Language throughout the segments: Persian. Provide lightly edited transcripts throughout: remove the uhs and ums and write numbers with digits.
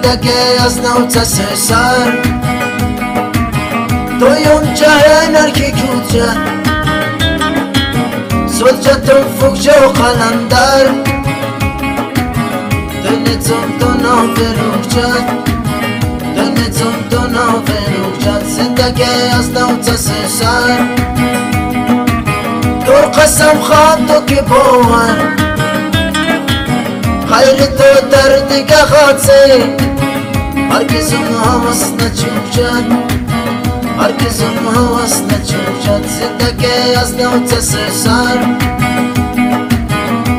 زندگی از نوت سر دویم جهان ارکی کوچه سلجتم فوقجه و قلندر دنیتم دونا فروخجد دنیتم دونا فروخجد زندگی از نوت سر دور قسم خواد تو که باور خیر تو درد که خاطی هرگز هواس نچوشد هرگز هواس نچوشد زندگی از نوت سر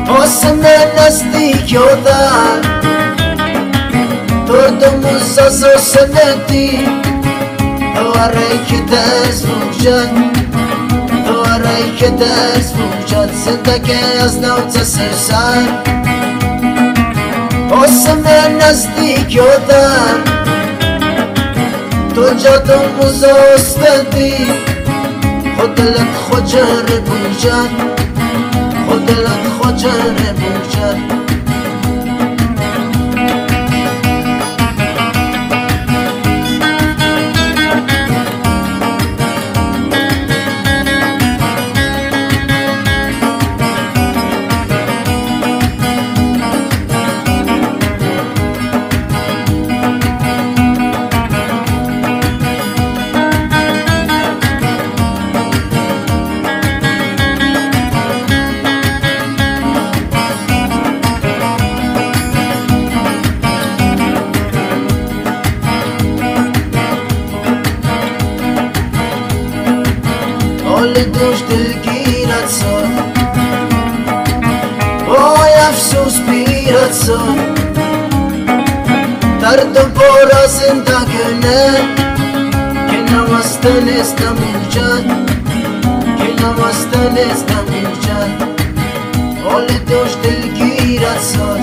حسن نزدیک و در تو دموز از سنتی دواره که دست بوشد دواره که دست بوشد زندگی از نوت سر حسن نزدیک و در تو جادم مزاستدی خودلت خجر بوشد خودلت خجر بوشد حال دوش دلگیرت ساد وای افسوس بیرت ساد درد و بارا زندگونه که نمستنست نموجد که نمستنست نموجد حال دوش دلگیرت ساد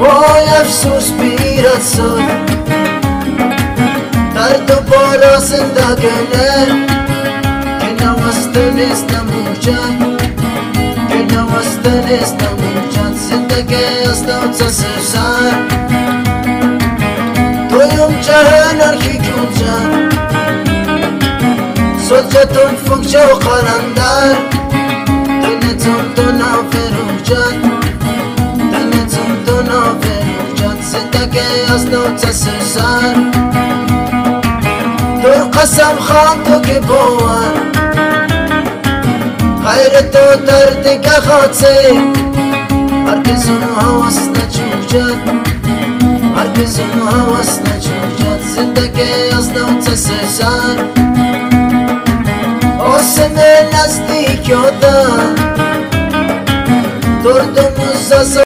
وای افسوس بیرت ساد درد و بارا زندگونه که نمستنست نموجد که نمستنست نموجد زندگی از نوت سر دویم جهان ارکی کوچه سلجتم فوقجه و قلندر دنیتم دونا فروخجد دنیتم دونا فروخجد زندگی از نوت سر دور قسم خواد تو که باور خیر تو درد که خاطی هرگز هواس نچوشد هرگز هواس نچوشد زندگی از نوت سر حسن نزدیک و در دور دموز